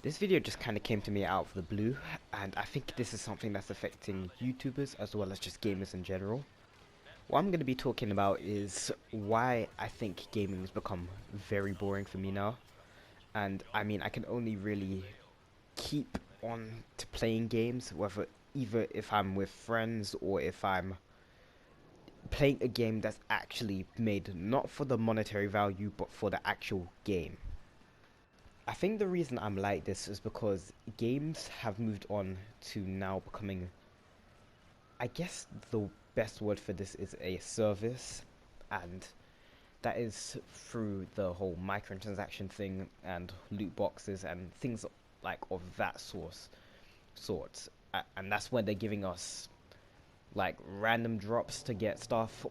This video just kind of came to me out of the blue, and I think this is something that's affecting YouTubers as well as just gamers in general. What I'm going to be talking about is why I think gaming has become very boring for me now. And I mean, I can only really keep on to playing games, whether either if I'm with friends or if I'm playing a game that's actually made not for the monetary value but for the actual game. I think the reason I'm like this is because games have moved on to now becoming, I guess the best word for this is a service, and that is through the whole microtransaction thing and loot boxes and things like of that sorts. And that's when they're giving us like random drops to get stuff,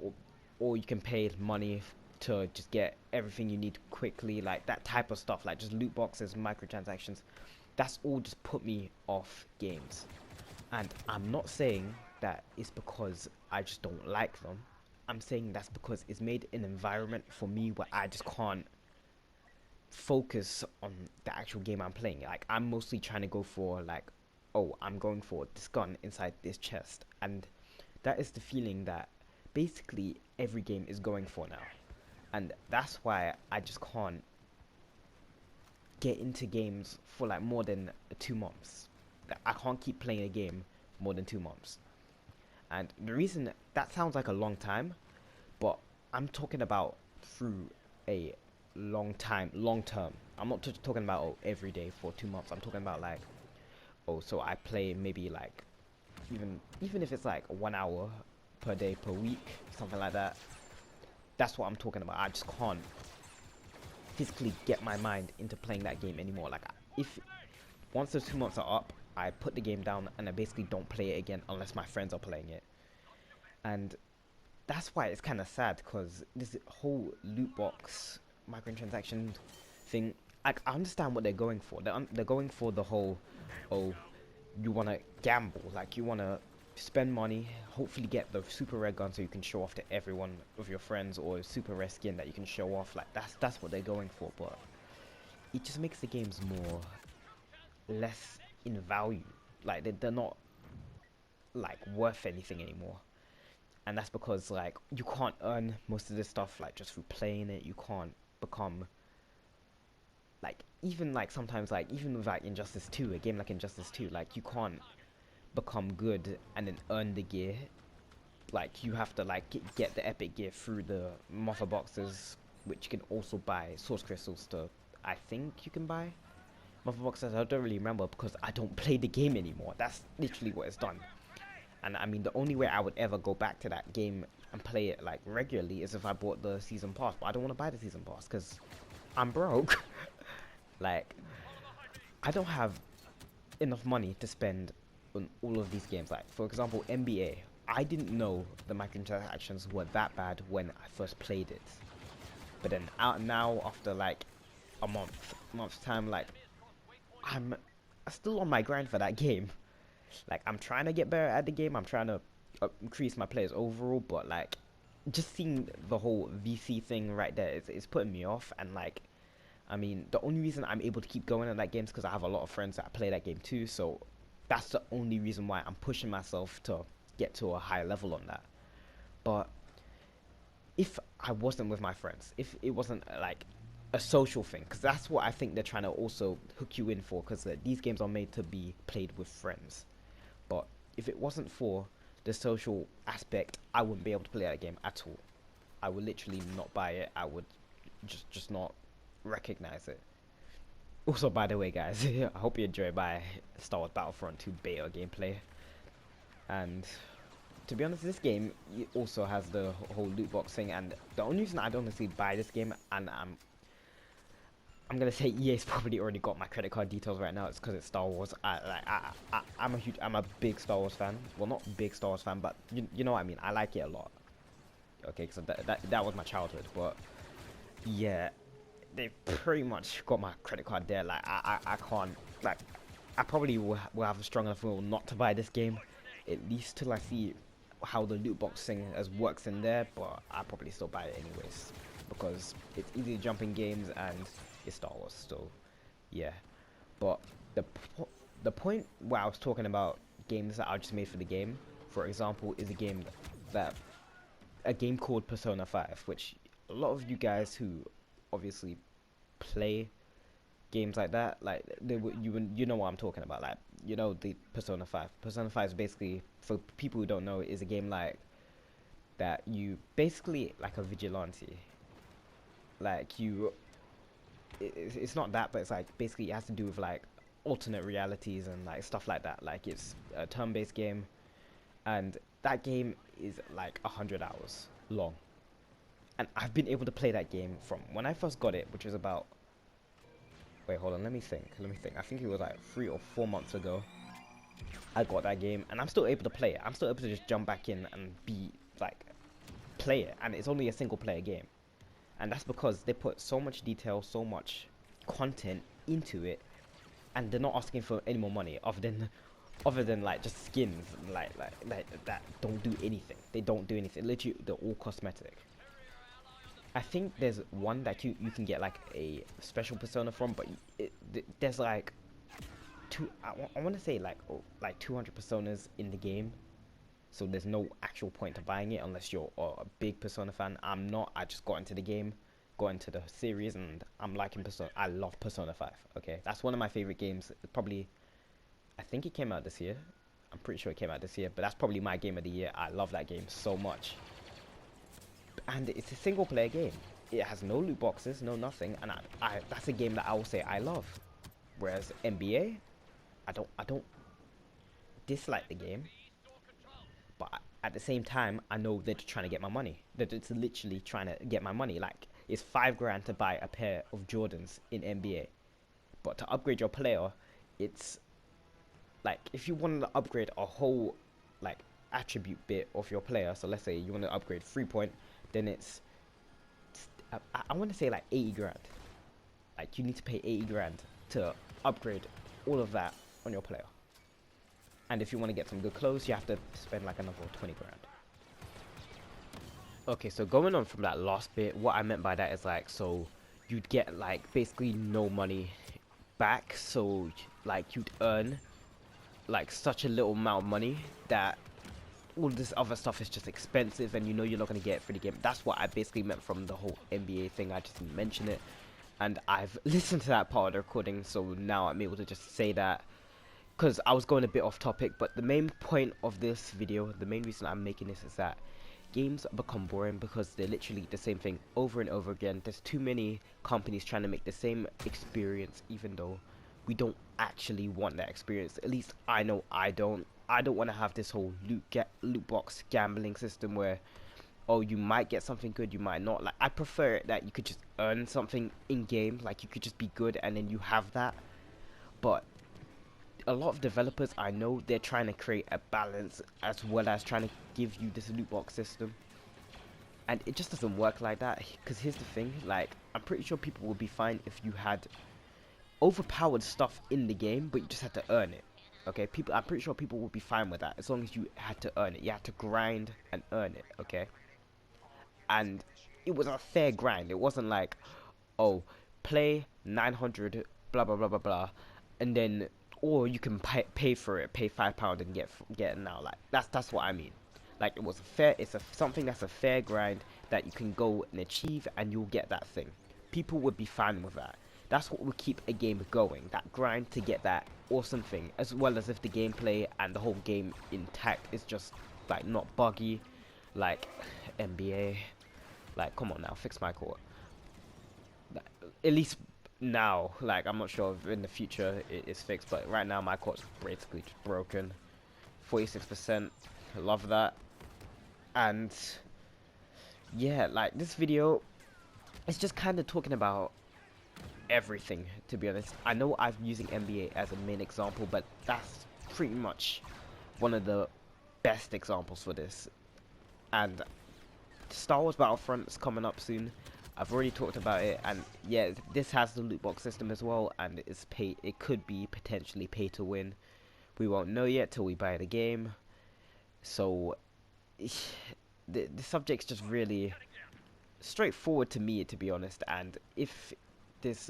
or you can pay money to just get everything you need quickly, like that type of stuff, like just loot boxes, microtransactions. That's all just put me off games. And I'm not saying that it's because I just don't like them. I'm saying that's because it's made an environment for me where I just can't focus on the actual game I'm playing. Like, I'm mostly trying to go for like, oh, I'm going for this gun inside this chest, and that is the feeling that basically every game is going for now. And that's why I just can't get into games for like more than 2 months. I can't keep playing a game for more than 2 months. And the reason that sounds like a long time, but I'm talking about through a long term. I'm not talking about every day for 2 months. I'm talking about like, oh, so I play maybe like even if it's like 1 hour per day per week, something like that. That's what I'm talking about. I just can't physically get my mind into playing that game anymore. Like, if once those 2 months are up, I put the game down and I basically don't play it again unless my friends are playing it. And that's why it's kind of sad, because this whole loot box microtransaction thing, I understand what they're going for. They're going for the whole, oh, you want to gamble, like you want to spend money, hopefully get the super rare gun so you can show off to everyone of your friends, or a super rare skin that you can show off. Like, that's what they're going for, but it just makes the games more less in value. Like, they're not like worth anything anymore. And that's because like you can't earn most of this stuff like just through playing it. You can't become like, even like sometimes, like even with like Injustice 2, a game like Injustice 2, like you can't become good and then earn the gear. Like, you have to like get the epic gear through the mother boxes, which you can also buy source crystals to. I think you can buy mother boxes. I don't really remember because I don't play the game anymore. That's literally what it's done. And I mean, the only way I would ever go back to that game and play it like regularly is if I bought the season pass. But I don't want to buy the season pass because I'm broke. Like, I don't have enough money to spend on all of these games. Like, for example, NBA. I didn't know the microtransactions were that bad when I first played it. But then out now, after like a month's time, like I'm still on my grind for that game. Like, I'm trying to get better at the game. I'm trying to increase my players overall, but like just seeing the whole VC thing right there is putting me off. And like, I mean, the only reason I'm able to keep going in that game is because I have a lot of friends that play that game too. So that's the only reason why I'm pushing myself to get to a higher level on that. But if I wasn't with my friends, if it wasn't like a social thing, because that's what I think they're trying to also hook you in for, because these games are made to be played with friends. But if it wasn't for the social aspect, I wouldn't be able to play that game at all. I would literally not buy it. I would just not recognize it. Also, by the way, guys, I hope you enjoy my Star Wars Battlefront 2 beta gameplay. And to be honest, this game also has the whole loot box thing. And the only reason I don't honestly buy this game, and I'm gonna say EA's probably already got my credit card details right now. It's because it's Star Wars. I'm a big Star Wars fan. Well, not big Star Wars fan, but you know what I mean. I like it a lot. Okay, so that was my childhood. But yeah, they pretty much got my credit card there. Like, I can't, like, I probably will have a strong enough will not to buy this game, at least till I see how the loot box thing works in there. But I probably still buy it anyways because it's easy to jump in games and it's Star Wars. So yeah, but the point where I was talking about games that are just made for the game, for example, is that a game called Persona 5, which a lot of you guys who obviously play games like that, like you know what I'm talking about, like you know the Persona 5. Persona 5 is basically, for people who don't know, is a game like that you basically like a vigilante, like it's not that, but it's like basically it has to do with like alternate realities and like stuff like that. Like it's a turn-based game, and that game is like 100 hours long. And I've been able to play that game from when I first got it, which was about, wait, hold on, let me think. I think it was like 3 or 4 months ago. I got that game, and I'm still able to play it. I'm still able to just jump back in and be like play it, and it's only a single player game. And that's because they put so much detail, so much content into it, and they're not asking for any more money other than like just skins, like that don't do anything. They don't do anything. Literally, they're all cosmetic. I think there's one that you can get like a special persona from, but there's like I want to say like 200 personas in the game, so there's no actual point to buying it unless you're a big Persona fan. I'm not. I just got into the game, got into the series, and I'm liking Persona. I love Persona 5. Okay, that's one of my favorite games. Probably, I think it came out this year. I'm pretty sure it came out this year, but that's probably my game of the year. I love that game so much. And it's a single player game. It has no loot boxes, no nothing, and I that's a game that I will say I love. Whereas NBA, I don't dislike the game, but at the same time, I know they're trying to get my money. That it's literally trying to get my money. Like it's $5 grand to buy a pair of Jordans in NBA, but to upgrade your player, it's like if you want to upgrade a whole like attribute bit of your player. So let's say you want to upgrade 3-point, then it's I want to say like 80 grand. Like you need to pay 80 grand to upgrade all of that on your player. And if you want to get some good clothes, you have to spend like another 20 grand. Okay, so going on from that last bit, what I meant by that is like, so you'd get like basically no money back. So like you'd earn like such a little amount of money that all this other stuff is just expensive, and you know you're not going to get it for the game. That's what I basically meant from the whole NBA thing. I just didn't mention it, and I've listened to that part of the recording, so now I'm able to just say that, because I was going a bit off topic. But the main point of this video, the main reason I'm making this, is that games become boring because they're literally the same thing over and over again. There's too many companies trying to make the same experience, even though we don't actually want that experience. At least I know I don't. I don't want to have this whole loot box gambling system where, oh, you might get something good, you might not. Like, I prefer it that you could just earn something in game. Like, you could just be good and then you have that. But a lot of developers, I know, they're trying to create a balance as well as trying to give you this loot box system. And it just doesn't work like that. Because here's the thing, like, I'm pretty sure people would be fine if you had overpowered stuff in the game, but you just had to earn it. Okay, I'm pretty sure people would be fine with that as long as you had to earn it. You had to grind and earn it, okay? And it was a fair grind. It wasn't like, oh, play 900, blah blah blah blah blah, and then, or you can pay for it, pay £5 and get it now. Like that's what I mean. Like it was a fair. It's something that's a fair grind that you can go and achieve, and you'll get that thing. People would be fine with that. That's what will keep a game going, that grind to get that awesome thing, as well as if the gameplay and the whole game intact is just like not buggy, like NBA. Like, come on now, fix my court. Like, at least now, like, I'm not sure if in the future it's fixed, but right now my court's basically just broken. 46%, love that. And yeah, like this video, it's just kind of talking about everything, to be honest. I know I'm using NBA as a main example, but that's pretty much one of the best examples for this. And Star Wars Battlefront is coming up soon. I've already talked about it, and yeah, this has the loot box system as well, and it could be potentially pay to win. We won't know yet till we buy the game. So the subject's just really straightforward to me, to be honest. And if this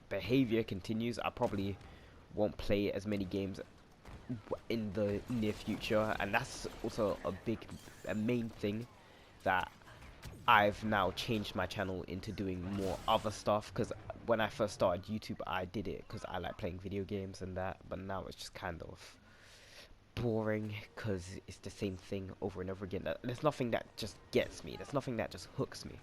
behavior continues, I probably won't play as many games in the near future, and that's also a main thing that I've now changed my channel into doing more other stuff. Because when I first started YouTube, I did it because I like playing video games and that, but now it's just kind of boring because it's the same thing over and over again. There's nothing that just gets me, there's nothing that just hooks me.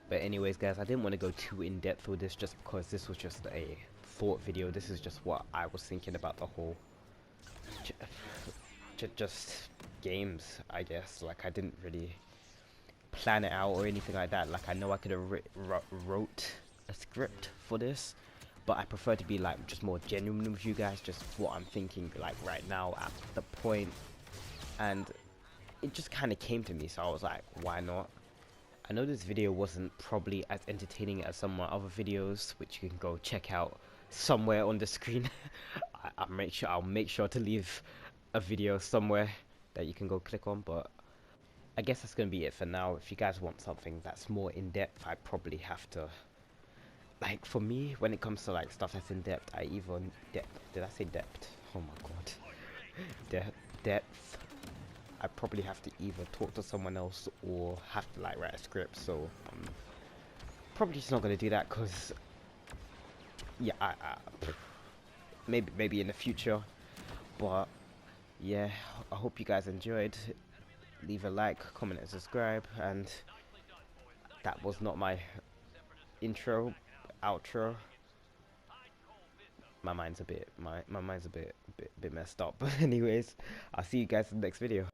But anyways guys, I didn't want to go too in depth with this just because this was just a thought video. This is just what I was thinking about the whole just games, I guess. Like, I didn't really plan it out or anything like that. Like, I know I could have wrote a script for this, but I prefer to be like just more genuine with you guys, just what I'm thinking like right now at the point. And it just kind of came to me, so I was like, why not? I know this video wasn't probably as entertaining as some of my other videos, which you can go check out somewhere on the screen. I'll make sure to leave a video somewhere that you can go click on, but I guess that's gonna be it for now. If you guys want something that's more in depth, I probably have to, like, for me, when it comes to like stuff that's in depth, I even did I say depth? Oh my god. Depth. I probably have to either talk to someone else or have to like write a script, so I'm probably just not gonna do that because yeah, maybe in the future. But yeah, I hope you guys enjoyed. Leave a like, comment and subscribe, and that was not my outro. My mind's a bit messed up. But anyways, I'll see you guys in the next video.